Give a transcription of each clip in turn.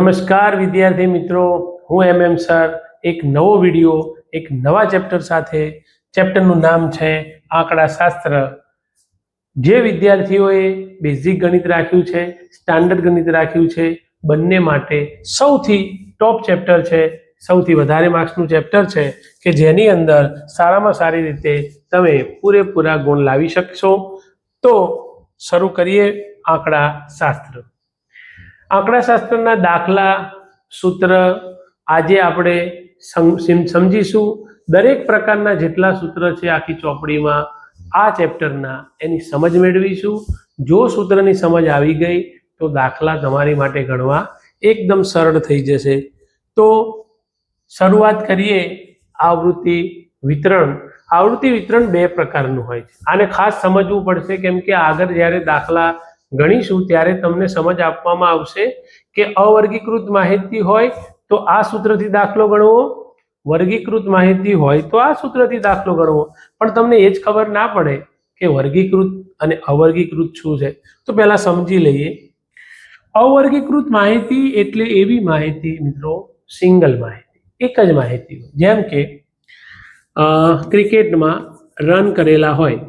નમસ્કાર વિદ્યાર્થી મિત્રો, હું MM સર એક નવો વિડિયો એક નવા ચેપ્ટર સાથે. ચેપ્ટરનું નામ છે આંકડાશાસ્ત્ર. જે વિદ્યાર્થીઓએ બેઝિક ગણિત રાખ્યું છે, સ્ટાન્ડર્ડ ગણિત રાખ્યું છે, બંને માટે સૌથી ટોપ ચેપ્ટર છે, સૌથી વધારે માર્ક્સનું ચેપ્ટર છે કે જેની અંદર સારામાં સારી રીતે તમે પૂરેપૂરા ગુણ લાવી શકશો. તો શરૂ કરીએ આંકડાશાસ્ત્ર. આંકડાશાસ્ત્રના દાખલા, સૂત્ર આજે આપણે સમજીશું. દરેક પ્રકારના જેટલા સૂત્ર છે આખી ચોપડીમાં આ ચેપ્ટરના એની સમજ મેળવીશું. જો સૂત્રની સમજ આવી ગઈ તો દાખલા તમારી માટે ગણવા એકદમ સરળ થઈ જશે. તો શરૂઆત કરીએ આવૃત્તિ વિતરણ. આવૃત્તિ વિતરણ બે પ્રકારનું હોય છે. આને ખાસ સમજવું પડશે કેમ કે આગળ જ્યારે દાખલા ગણીશું ત્યારે તમને સમજ આપવામાં આવશે કે અવર્ગીકૃત માહિતી હોય તો આ સૂત્રથી દાખલો ગણવો, વર્ગીકૃત માહિતી હોય તો આ સૂત્રથી દાખલો ગણવો. પણ તમને એ જ ખબર ના પડે કે વર્ગીકૃત અને અવર્ગીકૃત શું છે. તો પહેલા સમજી લઈએ. અવર્ગીકૃત માહિતી એટલે એવી માહિતી મિત્રો, સિંગલ માહિતી, એક જ માહિતી હોય. જેમ કે ક્રિકેટમાં રન કરેલા હોય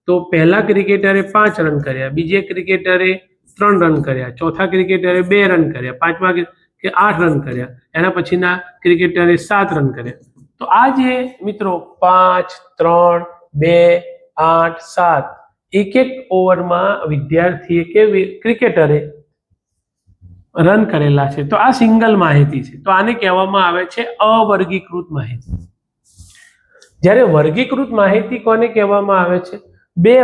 તો પહેલા ક્રિકેટરે 5 રન કર્યા, બીજે ક્રિકેટરે 3 રન કર્યા, ચોથા ક્રિકેટરે 2 રન કર્યા, પાંચમા કે 8 રન કર્યા, એના પછીના ક્રિકેટરે 7 રન કર્યા. તો આ જે મિત્રો 5, 3, 2, 8, 7 એક એક ઓવરમાં વિદ્યાર્થીએ કે ક્રિકેટરે રન કરેલા છે. તો આ સિંગલ માહિતી છે. તો આને કહેવામાં આવે છે અવર્ગીકૃત માહિતી. જ્યારે વર્ગીકૃત માહિતી કોને કહેવામાં આવે છે? બે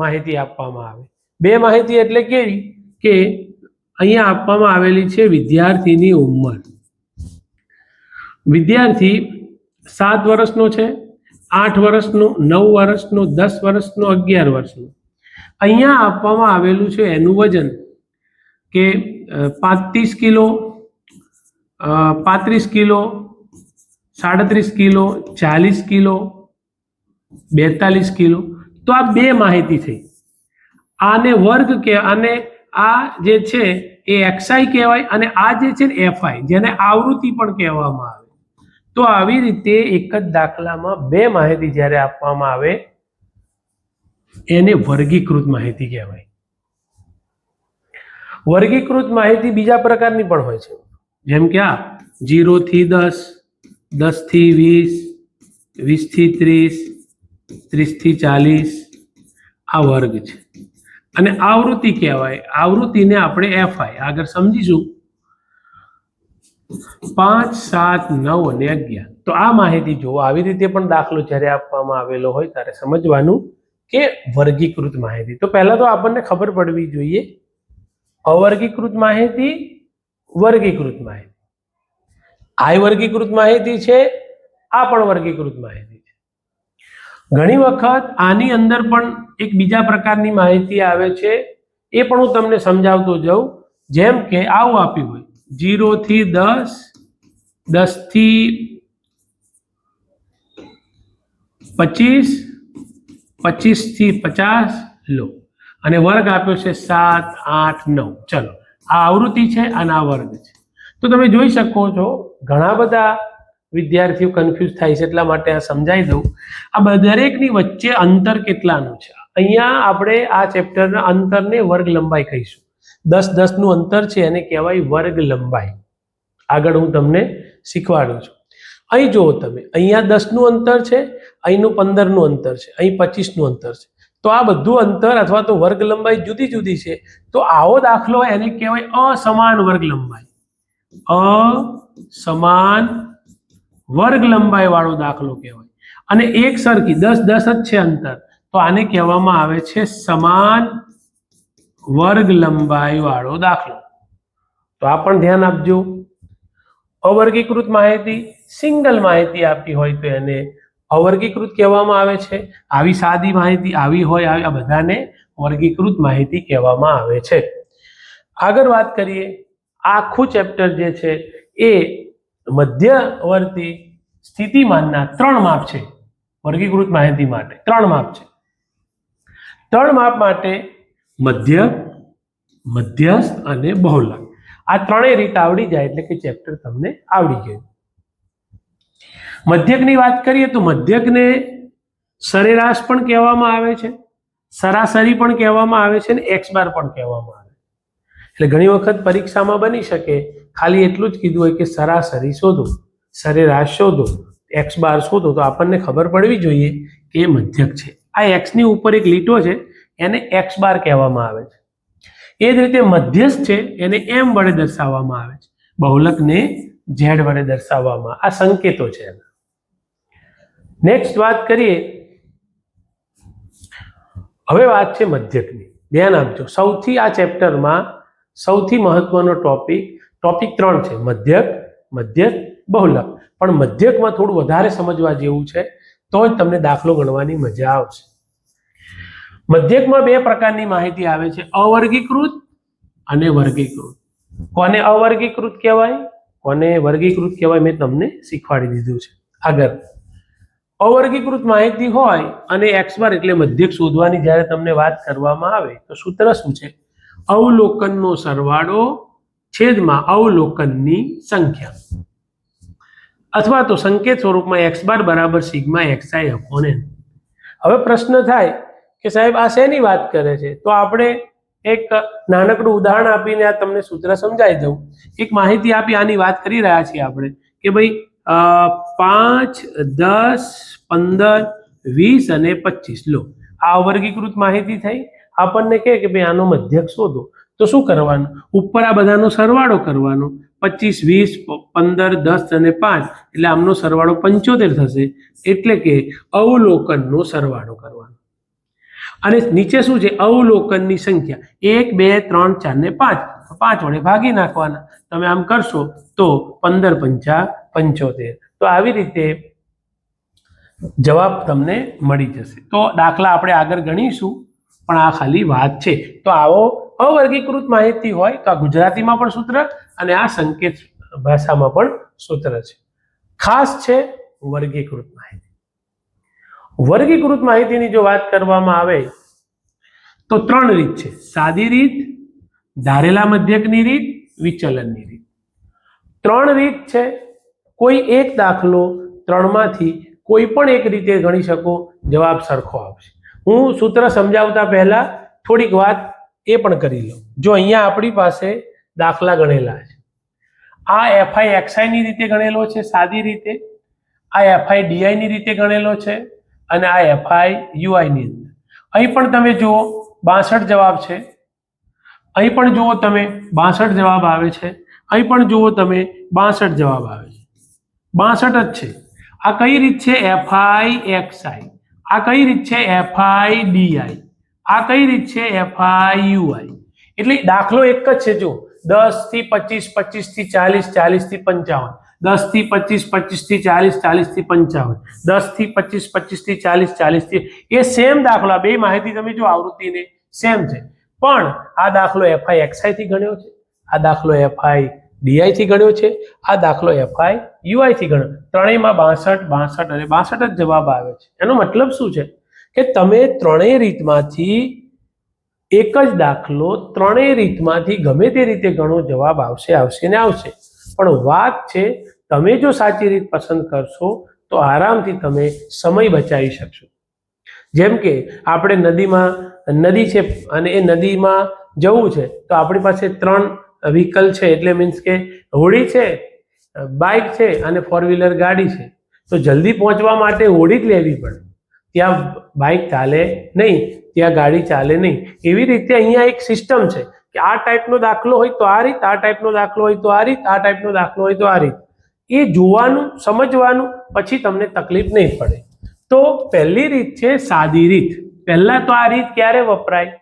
માહિતી આપવામાં આવે. બે માહિતી એટલે કેવી કે અહીંયા આપવામાં આવેલી છે વિદ્યાર્થીની ઉંમર. વિદ્યાર્થી 7 વર્ષનો છે, 8 વર્ષનો, 9 વર્ષનો, 10 વર્ષનો, 11 વર્ષનો. અહીંયા આપવામાં આવેલું છે એનું વજન કે 35 kilo, 35 kilo, 37 kilo, 40 kilo, 42 kilo. તો આ બે માહિતી થઈ. આને વર્ગ કે અને આ જે છે એ XI કહેવાય અને આ જે છે ને FI, જેને આવૃત્તિ પણ કહેવામાં આવે. તો આવી રીતે એક જ દાખલામાં બે માહિતી જ્યારે આપવામાં આવે એને વર્ગીકૃત માહિતી કહેવાય. વર્ગીકૃત માહિતી બીજા પ્રકારની પણ હોય છે. જેમ કે આ 0 થી 10, 10 થી 20, 20 થી 30, 30 થી 40 આ વર્ગ છે. અને આવૃત્તિ કહેવાય. આવૃત્તિને આપણે FI આગળ સમજીશું. 5, 7, 9 અને 11. તો આ માહિતી જો આવી રીતે પણ દાખલો જ્યારે આપવામાં આવેલો હોય ત્યારે સમજવાનું કે વર્ગીકૃત માહિતી. તો પહેલા તો આપણને ખબર પડવી જોઈએ અવર્ગીકૃત માહિતી, વર્ગીકૃત માહિતી. આ વર્ગીકૃત માહિતી છે, આ પણ વર્ગીકૃત માહિતી છે. ઘણી વખત આની અંદર પણ એક બીજા પ્રકારની માહિતી આવે છે, એ પણ હું તમને સમજાવતો જાઉં. જેમ કે આવું આપ્યું હોય 0 થી 10, 10 થી 25, 25 થી 50 લો અને વર્ગ આપ્યો છે 7, 8, 9. ચલો, આ આવૃત્તિ છે અને આ વર્ગ છે. તો તમે જોઈ શકો છો ઘણા બધા વિદ્યાર્થીઓ કન્ફ્યુઝ થાય છે, એટલા માટે આ સમજાવી દઉં. આ દરેકની વચ્ચે અંતર કેટલાનું છે. અહીંયા આપણે આ ચેપ્ટરના અંતરને વર્ગ લંબાઈ કહીશું. 10, 10 નું અંતર છે એને કહેવાય વર્ગ લંબાઈ. આગળ હું તમને શીખવાડું છું. અહીં જુઓ તમે, અહીંયા 10 નું અંતર છે, અહીંનું 15 નું અંતર છે, અહીં 25 નું અંતર છે. તો આ બધું અંતર અથવા તો વર્ગ લંબાઈ જુદી જુદી છે. તો આવો દાખલો એને કહેવાય અસમાન વર્ગ લંબાઈ. અસમાન વર્ગ લંબાઈ વાળો દાખલો કહેવાય. અને એક સરખી 10, 10 જ છે અંતર, તો આને કહેવામાં આવે છે સમાન વર્ગ લંબાઈ વાળો દાખલો. તો આ પણ ધ્યાન આપજો. અવર્ગીકૃત માહિતી, સિંગલ માહિતી આપી હોય તો એને અવર્ગીકૃત કહેવામાં આવે છે. આવી સાદી માહિતી આવી હોય, આ બધાને વર્ગીકૃત માહિતી કહેવામાં આવે છે. આગળ વાત કરીએ. આખું ચેપ્ટર જે છે એ મધ્યવર્તી સ્થિતિમાનના 3 માપ છે. વર્ગીકૃત માહિતી માટે 3 માપ છે. 3 માપ માટે મધ્ય, મધ્યસ્થ અને બહુલક. આ ત્રણેય રીત આવડી જાય એટલે કે ચેપ્ટર તમને આવડી ગયું. મધ્યકની વાત કરીએ તો મધ્યકને સરેરાશ પણ કહેવામાં આવે છે, સરાસરી પણ કહેવામાં આવે છે અને એક્સ બાર પણ કહેવામાં આવે. એટલે ઘણી વખત પરીક્ષામાં બની શકે ખાલી એટલું જ કીધું હોય કે સરાસરી શોધો, સરેરાશ શોધો, એક્સ બાર શોધો, તો આપણને ખબર પડવી જોઈએ કે એ મધ્યક છે. આ એક્સ ની ઉપર એક લીટો છે એને એક્સ બાર કહેવામાં આવે છે. એ જ રીતે મધ્યસ્થ છે એને એમ વડે દર્શાવવામાં આવે છે, બહુલકને ઝેડ વડે દર્શાવવામાં. આ સંકેતો છે. નેક્સ્ટ વાત કરીએ, હવે વાત છે મધ્યકની. ધ્યાન આપજો, સૌથી આ ચેપ્ટરમાં સૌથી મહત્વનો ટોપિક 3 છે, મધ્યક, મધ્યસ્થ, બહુલક. પણ મધ્યકમાં થોડું વધારે સમજવા જેવું છે તો જ તમને દાખલો ગણવાની મજા આવશે. મધ્યકમાં 2 પ્રકારની માહિતી આવે છે, અવર્ગીકૃત અને વર્ગીકૃત. કોને અવર્ગીકૃત કહેવાય, કોને વર્ગીકૃત કહેવાય મેં તમને શીખવાડી દીધું છે. આગળ અવર્ગીકૃત માહિતી હોય અને એક્સ બાર એટલે મધ્યક શોધવાની જ્યારે તમને વાત કરવામાં આવે તો સૂત્ર શું છે? અવલોકનનો સરવાળો છેદમાં અવલોકનની સંખ્યા, અથવા તો સંકેત સ્વરૂપમાં એક્સ બાર બરાબર સિગ્મા એક્સઆઈ અપોન એન. હવે પ્રશ્ન થાય કે સાહેબ આ શેની વાત કરે છે? તો આપણે એક નાનકડું ઉદાહરણ આપીને આ તમને સૂત્ર સમજાવી દઉં. એક માહિતી આપી આની વાત કરી રહ્યા છીએ આપણે કે ભાઈ 5, 10, 15, 20 અને 25 લો, આ અવર્ગીકૃત માહિતી થઈ. આપણને કહે કે ભાઈ આનો મધ્યક શોધો, તો શું કરવાનું? ઉપર આ બધાનો સરવાળો કરવાનો, 25, 20, 15, 10 અને 5 એટલે આમનો સરવાળો 75 થશે. એટલે કે અવલોકનનો સરવાળો કરવાનો. અને નીચે શું છે? અવલોકનની સંખ્યા 1, 2, 3, 4 ને 5, 5 વડે ભાગી નાખવાના. તમે આમ કરશો તો 15 પંચા 75. તો આવી રીતે જવાબ તમને મળી જશે. તો દાખલા આપણે આગળ ગણીશું, પણ આ ખાલી વાત છે. તો આવો અવર્ગીકૃત માહિતી હોય તો આ ગુજરાતીમાં પણ સૂત્ર અને આ સંકેત ભાષામાં પણ સૂત્ર છે. ખાસ છે વર્ગીકૃત માહિતી. વર્ગીકૃત માહિતીની જો વાત કરવામાં આવે તો 3 રીત છે, સાદી રીત, ધારેલા મધ્યકની રીત, વિચલનની રીત. 3 રીત છે. કોઈ એક દાખલો 3 માંથી કોઈ પણ એક રીતે ગણી શકો, જવાબ સરખો આવશે. હું સૂત્ર સમજાવતા પહેલા થોડીક વાત એ પણ કરી લો. જો અહીંયા આપણી પાસે દાખલા ગણેલા છે, આ એફઆઈ એક્સઆઈ ની રીતે ગણેલો છે સાદી રીતે, આ એફઆઈ ડીઆઈ ની રીતે ગણેલો છે અને આ એફઆઈ યુઆઈ ની અંદર. અહીં પણ તમે જુઓ 62 જવાબ છે, અહીં પણ જુઓ તમે 62 જવાબ આવે છે, અહીં પણ જુઓ તમે 62 જવાબ આવે છે. 62 જ છે. આ કઈ રીત છે? FI XI. આ કઈ રીત છે? FI DI. આ કઈ રીત છે? FI UI. એટલે દાખલો એક જ છે. જો 10 થી 25, 25 થી 40, 40 થી 55, 10 થી 25, 25 થી 40, 40 થી 55, 10 થી 25, 25 થી 40, 40 થી, એ સેમ દાખલા, બે માહિતી તમે જો આવૃત્તિને સેમ છે, પણ આ દાખલો એફઆઈ એક્સઆઈ થી ગણ્યો છે, આ દાખલો એફઆઈ ડીઆઈ થી ગણ્યો છે, આ દાખલો એફઆઈ યુઆઈ થી ગણ્યો. ત્રણેયમાં 62, 62 અને 62 જ જવાબ આવે છે. એનો મતલબ શું છે કે તમે ત્રણેય રીતમાંથી એક જ દાખલો ત્રણેય રીતમાંથી ગમે તે રીતે ગણો, જવાબ આવશે, આવશે ને આવશે. પણ વાત છે તમે જો સાચી રીત પસંદ કરશો તો આરામથી તમે સમય બચાવી શકશો. જેમ કે આપણે નદી છે અને એ નદીમાં જવું છે તો આપણી પાસે 3 વ્હીકલ છે, એટલે મીન્સ કે હોડી છે, બાઇક છે અને 4-વ્હીલર ગાડી છે. તો જલ્દી પહોંચવા માટે હોડી જ લેવી પડે, ત્યાં બાઇક ચાલે નહીં, ત્યાં ગાડી ચાલે નહીં. એવી રીતે અહીંયા એક સિસ્ટમ છે કે આ ટાઈપનો દાખલો હોય તો આ રીત, આ ટાઈપનો દાખલો હોય તો આ રીત, આ ટાઈપનો દાખલો હોય તો આ રીત. એ જોવાનું, સમજવાનું, પછી તમને તકલીફ નહીં પડે. તો પહેલી રીત છે સાદી રીત. પહેલા તો આ રીત ક્યારે વપરાય?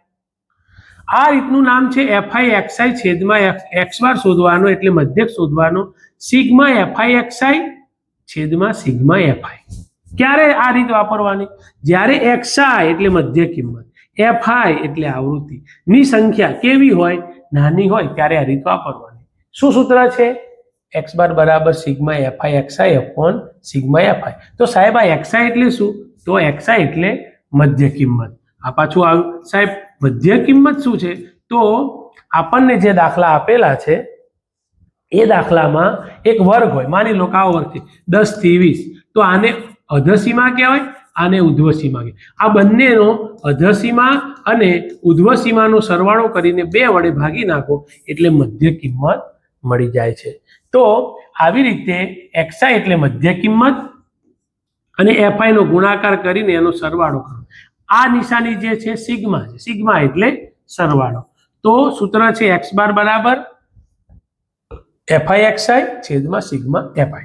આ રીતનું નામ છે એફઆઈ એક્સઆઈ છેદમાં એક્સ બાર શોધવાનો, એટલે મધ્યક શોધવાનો, સિગ્મા એફઆઈ એક્સઆઈ છેદમાં સિગ્મા એફઆઈ. ક્યારે આ રીત વાપરવાની? જ્યારે એક્સઆઈ એટલે મધ્ય કિંમત, એફઆઈ એટલે આવૃત્તિ ની સંખ્યા કેવી હોય? નાની હોય, ત્યારે આ રીત વાપરવાની. શું સૂત્ર છે? એક્સ બાર બરાબર sigma FI XI upon sigma FI. તો સાહેબ આ એક્સઆઈ એટલે શું? તો એક્સઆઈ એટલે મધ્ય કિંમત. આ પાછું આવ્યું સાહેબ, મધ્ય કિંમત શું છે? તો આપણને જે દાખલા આપેલા છે એ દાખલામાં એક વર્ગ હોય, માની લો કે આવો વર્ગ છે 10 થી 20, તો આને અધસીમા કહેવાય, આને ઉધ્વસીમા કહેવાય. આ બંનેનો અધસીમા અને ઉધ્વસીમાનો સરવાળો કરીને 2 વડે ભાગી નાખો એટલે મધ્ય કિંમત મળી જાય છે. તો આવી રીતે xi એટલે મધ્ય કિંમત અને fi નો ગુણાકાર કરીને એનો સરવાળો કરો. આ નિશાની જે છે સિગ્મા છે, સિગ્મા એટલે સરવાળો. તો સૂત્ર છે x બાર બરાબર fi(xi) છેદમાં સિગ્મા fi,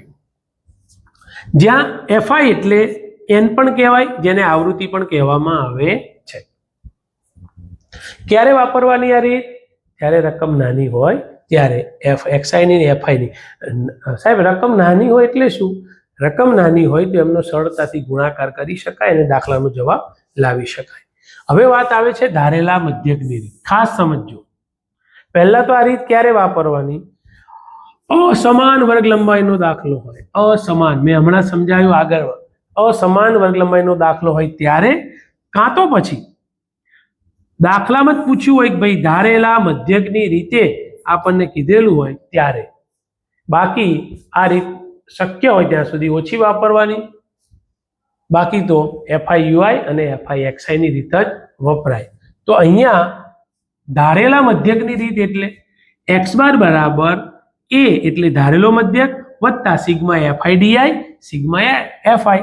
જ્યાં fi એટલે n પણ કહેવાય, જેને આવૃત્તિ પણ કહેવામાં આવે છે. ક્યારે વાપરવાની આ રીત? જ્યારે રકમ નાની હોય ત્યારે. xi ની fi ની સાહેબ રકમ નાની હોય એટલે શું? રકમ નાની હોય તો એમનો સરળતાથી ગુણાકાર કરી શકાય અને દાખલાનો જવાબ લાવી શકાય. હવે વાત આવે છે ધારેલા મધ્યકની રીત. ખાસ સમજજો. પહેલા તો આ રીત ક્યારે વાપરવાની? અસમાન વર્ગ લંબાઈનો દાખલો હોય, અસમાન, મેં હમણાં સમજાવ્યું આગળ, અસમાન વર્ગ લંબાઈનો દાખલો હોય ત્યારે, કાં તો પછી દાખલામાં જ પૂછ્યું હોય કે ભાઈ ધારેલા મધ્યકની રીતે આપણને કીધેલું હોય ત્યારે. બાકી આ રીત શક્ય હોય ત્યાં સુધી ઓછી વાપરવાની. બાકી તો FIUI અને FIXI ની રીત જ વપરાય. તો અહીંયા ધારેલા મધ્યકની રીત એટલે x બાર બરાબર a એટલે ધારેલો મધ્યક વત્તા sigma fi di sigma fi.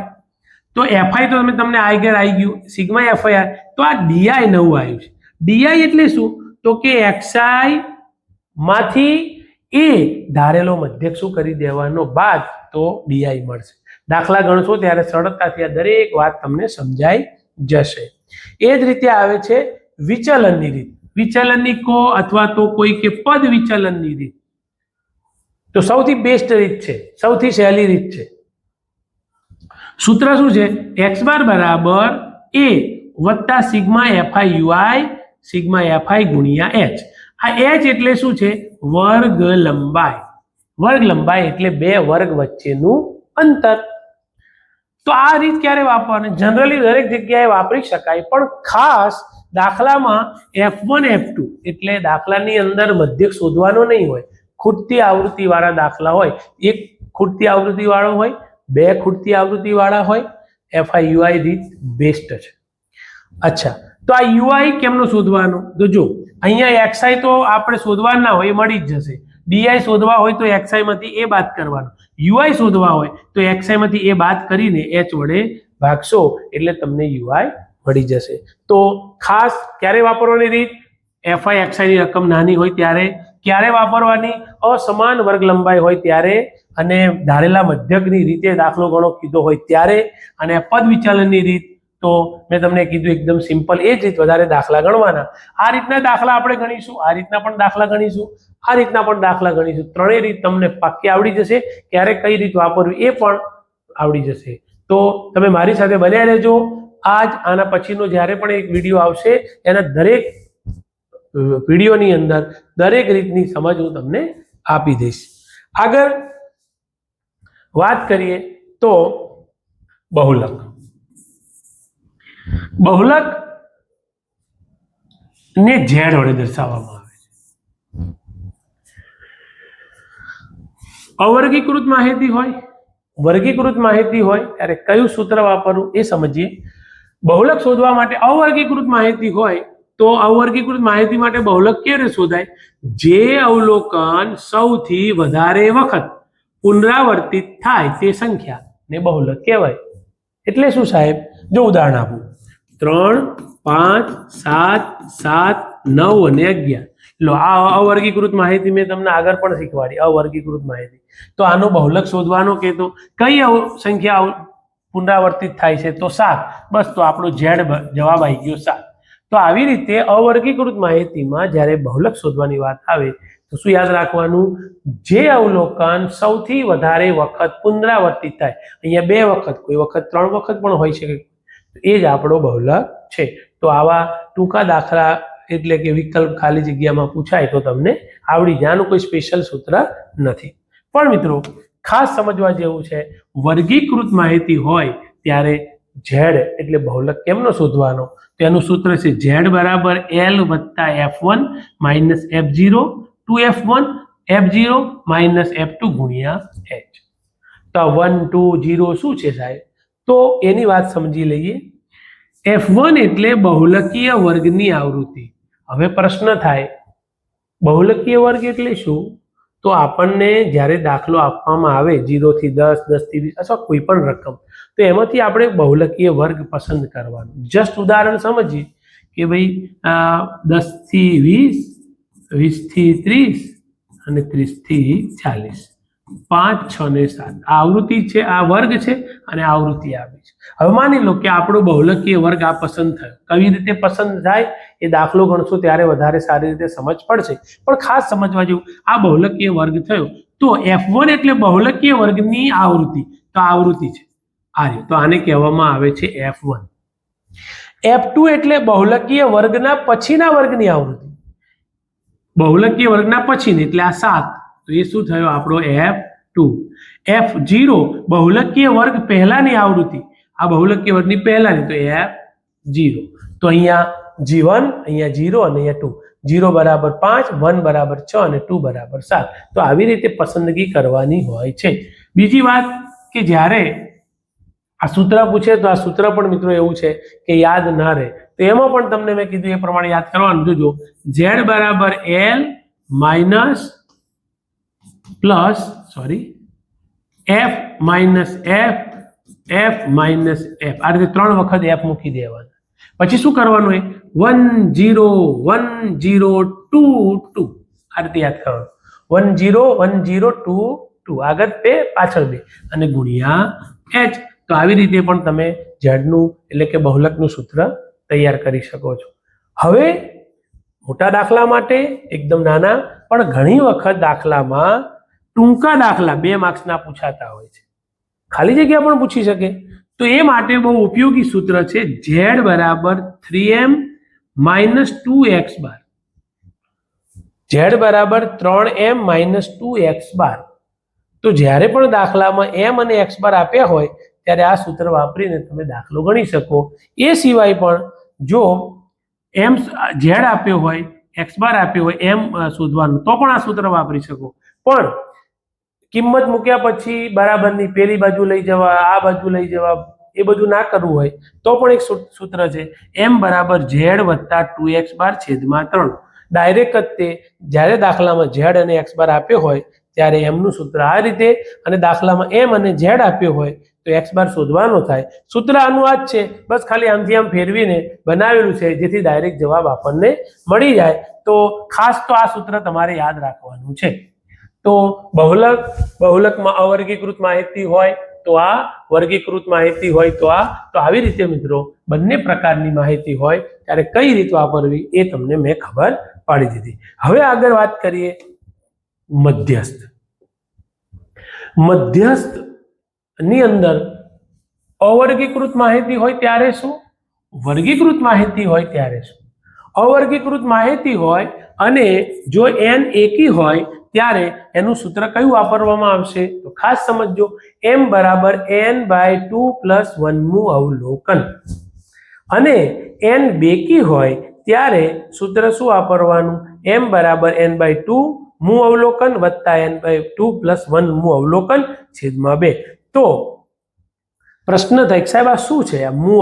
તો fi તો તમને આગળ આવી ગયું, સિગ્મા fi, તો આ di નવું આવ્યું છે. di એટલે શું? તો કે xi માંથી a ધારેલો મધ્યક શું કરી દેવાનો બાદ તો di મળશે. દાખલા ગણશો ત્યારે સરળતાથી આ દરેક વાત તમને સમજાઈ જશે. એ જ રીતે આવે છે વિચલનની રીત. વિચલનની કો અથવા તો કોઈ કે પદ વિચલનની રીત તો સૌથી બેસ્ટ રીત છે, સૌથી સહેલી રીત છે. સૂત્ર શું છે? x બાર બરાબર a વત્તા સિગ્મા FIUI સિગ્મા fi ગુણ્યા h. આ h એટલે શું છે? વર્ગ લંબાઈ. વર્ગ લંબાઈ એટલે 2 વર્ગ વચ્ચેનું અંતર. તો આ રીત ક્યારે વાપરવાની? જનરલી દરેક જગ્યાએ વાપરી શકાય, પણ ખાસ દાખલામાં F1 F2 એટલે દાખલાની અંદર મધ્યક શોધવાનો નહીં હોય. ખૂટતી આવૃત્તિ વાળા દાખલા હોય, એક ખૂટતી આવૃત્તિ વાળો હોય, 2 ખૂટતી આવૃત્તિ વાળા હોય, FIUI રીત બેસ્ટ છે. અચ્છા, તો આ UI કેમનો શોધવાનો? તો જો અહીંયા xi તો આપણે શોધવા ના હોય, એ મળી જ જશે. di શોધવા હોય તો xi માંથી a બાદ કરવાનો, UI શોધવા હોય તો xi માંથી a બાદ કરીને h વડે ભાગશો એટલે તમને UI મળી જશે. તો ખાસ ક્યારે વાપરવાની રીત? FI ની રકમ નાની હોય ત્યારે. ક્યારે વાપરવાની? અસમાન વર્ગ લંબાઈ હોય ત્યારે અને ધારેલા મધ્યકની રીતે દાખલો ગણો કીધો હોય ત્યારે. અને પદ વિચલનની રીત તો મેં તમને કીધું એકદમ સિમ્પલ, એ જ રીત વધારે દાખલા ગણવાના. આ રીતના દાખલા આપણે ગણીશું, આ રીતના પણ દાખલા ગણીશું, આ રીતના પણ દાખલા ગણીશું. ત્રણેય રીત તમને પાક્કી આવડી જશે. ક્યારે કઈ રીત વાપરવી એ પણ આવડી જશે. તો તમે મારી સાથે બન્યા રહેજો. આના પછીનો જ્યારે પણ એક વિડીયો આવશે એના દરેક વિડીયોની અંદર દરેક રીતની સમજ હું તમને આપી દઈશ. આગળ વાત કરીએ તો બહુલક. બહુલક ને z વડે દર્શાવવામાં આવે છે. અવર્ગીકૃત માહિતી હોય, વર્ગીકૃત માહિતી હોય ત્યારે કયું સૂત્ર વાપરવું એ સમજીએ. બહુલક શોધવા માટે અવર્ગીકૃત માહિતી હોય તો અવર્ગીકૃત માહિતી માટે બહુલક કેવી રીતે શોધાય? જે અવલોકન સૌથી વધારે વખત પુનરાવર્તિત થાય તે સંખ્યાને બહુલક કહેવાય. એટલે શું સાહેબ? જો ઉદાહરણ આપું, 3, 5, 7, 7, 9 અને 11. લો આ અવર્ગીકૃત માહિતી મેં તમને આગળ પણ શીખવાડી, અવર્ગીકૃત માહિતી. તો આનો બહુલક શોધવાનો કે તો કઈ સંખ્યા પુનરાવર્તિત થાય છે? તો 7. બસ, તો આપણો ઝેડ જવાબ આવી ગયો 7. તો આવી રીતે અવર્ગીકૃત માહિતીમાં જ્યારે બહુલક શોધવાની વાત આવે તો શું યાદ રાખવાનું? જે અવલોકન સૌથી વધારે વખત પુનરાવર્તિત થાય. અહીંયા 2 વખત, કોઈ વખત 3 વખત પણ હોઈ શકે, એ જ આપણો બહુલક છે. તો આવા ટૂંકા દાખલા એટલે કે વિકલ્પ ખાલી જગ્યામાં પૂછાય તો તમને આવડી જાય. આનું કોઈ સ્પેશિયલ સૂત્ર નથી. પણ મિત્રો ખાસ સમજવા જેવું છે, વર્ગીકૃત માહિતી હોય ત્યારે ઝેડ એટલે બહુલક કેમનો શોધવાનો? તો એનું સૂત્ર છે z બરાબર l વત્તા f1 minus f0 2f1 F0 minus F2 ગુણ્યા H. તો 1 2 0 શું છે સાહેબ? તો એની વાત સમજી લઈએ. F1 એટલે બહુલકીય વર્ગની આવૃત્તિ. હવે પ્રશ્ન થાય, બહુલકીય વર્ગ એટલે શું? તો આપણને જ્યારે દાખલો આપવામાં આવે 0 થી 10, 10 થી 20 અથવા કોઈ પણ રકમ, તો એમાંથી આપણે બહુલકીય વર્ગ પસંદ કરવાનો. જસ્ટ ઉદાહરણ સમજીએ કે ભાઈ 10 થી 20, 20 થી 30 અને 30 થી 40, 5 6 ને 7 આવૃત્તિ છે, આ વર્ગ છે અને આવૃત્તિ આવી છે. હવે માની લો કે આપણો બહુલકીય વર્ગ આ પસંદ થયો. કઈ રીતે પસંદ થાય એ દાખલો ગણશો ત્યારે વધારે સારી રીતે સમજ પડશે, પણ ખાસ સમજવા જેવું, આ બહુલકીય વર્ગ થયો તો F1 એટલે બહુલકીય વર્ગની આવૃત્તિ, તો આવૃત્તિ છે આ રીતે, તો આને કહેવામાં આવે છે F1. F2 એટલે બહુલકીય વર્ગના પછીના વર્ગની આવૃત્તિ, બહુલકીય વર્ગના પછીની એટલે આ 7, તો એ શું થયો આપણો F2. F0 બહુલકીય વર્ગ પહેલાની આવૃત્તિ, આ બહુલકીય વર્ગની પહેલાની, તો F0. તો અહીંયા G1, અહીંયા 0 અને અહીંયા 2. 0 બરાબર 5, 1 બરાબર 6 અને 2 બરાબર 7. તો આવી રીતે પસંદગી કરવાની હોય છે. બીજી વાત કે જ્યારે આ સૂત્ર પૂછે તો આ સૂત્ર પણ મિત્રો એવું છે કે યાદ ના રહે, તો એમાં પણ તમને મેં કીધું એ પ્રમાણે યાદ કરવાનું. જોજો, Z બરાબર L minus plus F minus F, F minus F, આ રીતે 3 વખત F મૂકી દેવાના. પછી શું કરવાનું હોય? 1 0 1 0 2 2, આ રીતે યાદ કરવાનું. 1 0 1 0 2 2, આગળ 2 પાછળ 2 અને ગુણ્યા H. તો આવી રીતે પણ તમે ઝેડનું એટલે કે બહુલકનું સૂત્ર તૈયાર કરી શકો છો. હવે મોટા દાખલા માટે એકદમ નાના, પણ ઘણી વખત દાખલામાં ટૂંકા દાખલા 2 માર્ક્સના પૂછાતા હોય છે, ખાલી જગ્યા પણ પૂછી શકે. તો એ માટે બહુ ઉપયોગી સૂત્ર છે Z બરાબર 3m માઇનસ 2x બાર. Z બરાબર 3m માઇનસ 2x બાર. તો જ્યારે પણ દાખલામાં m અને x બાર આપ્યા હોય ત્યારે આ સૂત્ર વાપરીને તમે દાખલો ગણી શકો. એ સિવાય પણ જો m z આપ્યો હોય, x બાર આપ્યો હોય, m શોધવાનું, તો પણ આ સૂત્ર વાપરી શકો. પણ કિંમત મૂક્યા પછી બરાબરની પેલી બાજુ લઈ જવા, આ બાજુ લઈ જવા, એ બધું ના કરવું હોય તો પણ એક સૂત્ર છે, m બરાબર z વત્તા 2x બાર છેદમાં 3. ડાયરેક્ટ જ તે જ્યારે દાખલામાં z અને x બાર આપ્યો હોય ત્યારે m નું સૂત્ર આ રીતે, અને દાખલામાં m અને z આપ્યો હોય તો x બાર શોધવાનો થાય. સૂત્ર આનું આ જ છે, બસ ખાલી આમથી આમ ફેરવીને બનાવેલું છે જેથી ડાયરેક્ટ જવાબ આપણને મળી જાય. તો ખાસ તો આ સૂત્ર તમારે યાદ રાખવાનું છે. તો બહુલકમાં અવર્ગીકૃત માહિતી હોય તો આ, વર્ગીકૃત માહિતી હોય તો આ. તો આવી રીતે મિત્રો બંને પ્રકારની માહિતી હોય ત્યારે કઈ રીત વાપરવી એ તમને મેં ખબર પાડી દીધી. હવે આગળ વાત કરીએ મધ્યસ્થ. મધ્યસ્થ ની અંદર અવર્ગીકૃત માહિતી હોય ત્યારે શું, વર્ગીકૃત માહિતી હોય ત્યારે શું. અવર્ગીકૃત માહિતી હોય અને જો n એકી હોય ત્યારે એનું સૂત્ર કયું વાપરવામાં આવશે? તો ખાસ સમજો, m બરાબર n/2 + 1 નું અવલોકન. અને n બેકી હોય ત્યારે સૂત્ર શું વાપરવાનું? m બરાબર n/2 નું અવલોકન વત્તા n/2 + 1 નું અવલોકન છેદમાં 2. તો પ્રશ્ન થાય સાહેબ આ શું છે આ મૂ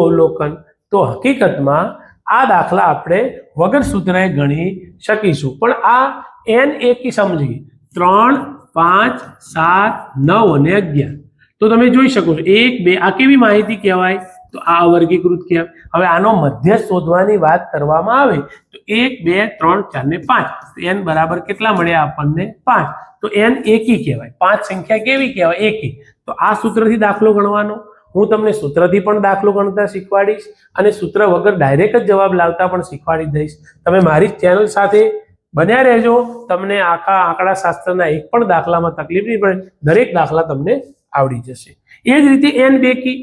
અવલોકન? તો હકીકતમાં આ દાખલા આપણે વગર સૂત્રએ ગણી શકીશું, પણ આ n એકી સમજી 3 5 7 9 અને 11. તો તમે જોઈ શકો છો 1 2, આ કેવી માહિતી કહેવાય? તો આ વર્ગીકૃત કહેવાય. હવે આનો મધ્યસ્થ શોધવાની વાત કરવામાં આવે તો 1 2 3 4 ને 5, તો n બરાબર કેટલા મળ્યા આપણને? 5. તો n એકી કહેવાય. 5 સંખ્યા કેવી કહેવાય? એકી. તો આ સૂત્રથી દાખલો ગણવાનો. હું તમને સૂત્રથી પણ દાખલો ગણતા શીખવાડીશ અને સૂત્ર વગર ડાયરેક્ટ જ જવાબ લાવતા પણ શીખવાડી દઈશ. તમે મારી ચેનલ સાથે બન્યા રહેજો, તમને આખા આંકડા શાસ્ત્રના એક પણ દાખલામાં તકલીફ નહીં પડે, દરેક દાખલા તમને આવડી જશે. એ જ રીતે n બેકી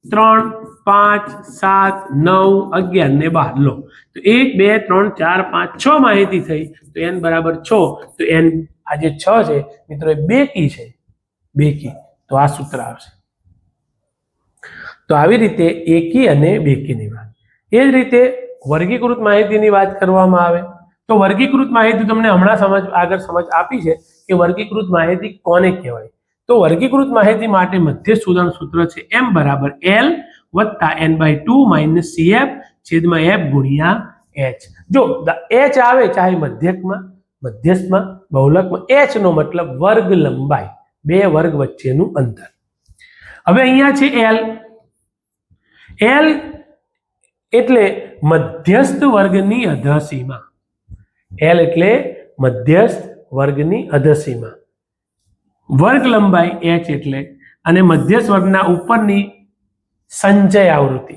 3 5 7 9 11 ને 12 લો, તો 1 2 3 4 5 6 માહિતી થઈ, તો n બરાબર 6. તો n આ જે 6 છે મિત્રો એ બેકી છે, બેકી. તો આ સૂત્ર આવશે. તો આવી રીતે એકી અને બેકીની વાત. એ જ રીતે વર્ગીકૃત માહિતીની વાત કરવામાં આવે તો વર્ગીકૃત માહિતી તમને હમણાં આગળ સમજ આપી છે કે વર્ગીકૃત માહિતી કોને કહેવાય. તો વર્ગીકૃત માહિતી માટે મધ્યસ્થ શોધવાનું સૂત્ર છે m બરાબર l વત્તા n/2 - cf છેદમાં f ગુણ્યા h. જો h આવે ચાહે મધ્યસ્થમાં બહુલકમાં, h નો મતલબ વર્ગ લંબાઈ, બે વર્ગ વચ્ચેનું અંતર. હવે અહીંયા છે l એટલે મધ્યસ્થ વર્ગની અધસીમા. l એટલે મધ્યસ્થ વર્ગની અધસીમા, વર્ગ લંબાઈ h એટલે, અને મધ્યસ્થ વર્ગના ઉપરની સંચય આવૃત્તિ,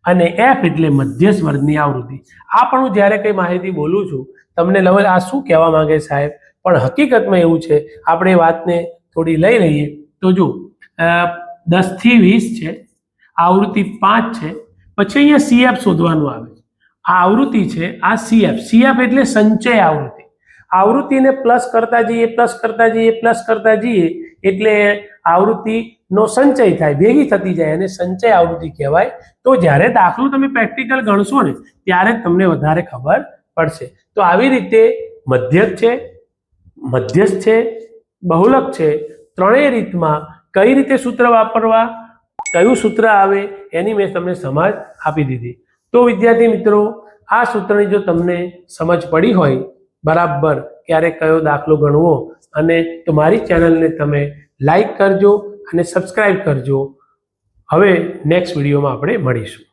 અને f એટલે મધ્યસ્થ વર્ગની આવૃત્તિ. આ પણ હું જ્યારે કઈ માહિતી બોલું છું તમને લવલ આ શું કહેવા માંગે સાહેબ, પણ હકીકતમાં એવું છે. આપણે વાતને થોડી લઈ લઈએ તો જો 10 થી 20 છે, આવૃત્તિ 5 છે, પછી અહીંયા CF શોધવાનું આવે. આ આવૃત્તિ છે, આ CF એટલે સંચય આવૃત્તિ. આવૃત્તિને પ્લસ કરતા જઈએ એટલે આવૃત્તિનો સંચય થાય, ભેગી થતી જાય, અને સંચય આવૃત્તિ કહેવાય. તો જ્યારે દાખલો તમે પ્રેક્ટિકલ ગણશો ને ત્યારે તમને વધારે ખબર પડશે. તો આવી રીતે મધ્યસ્થ છે, બહુલક છે, ત્રણેય રીતમાં કઈ રીતે સૂત્ર વાપરવા, કયું સૂત્ર આવે એની મેં તમને સમજ આપી દીધી. તો વિદ્યાર્થી મિત્રો, આ સૂત્રની જો તમને સમજ પડી હોય બરાબર ક્યારે કયો દાખલો ગણવો, અને તો મારી ચેનલને તમે લાઈક કરજો અને સબસ્ક્રાઇબ કરજો. હવે નેક્સ્ટ વિડીયોમાં આપણે મળીશું.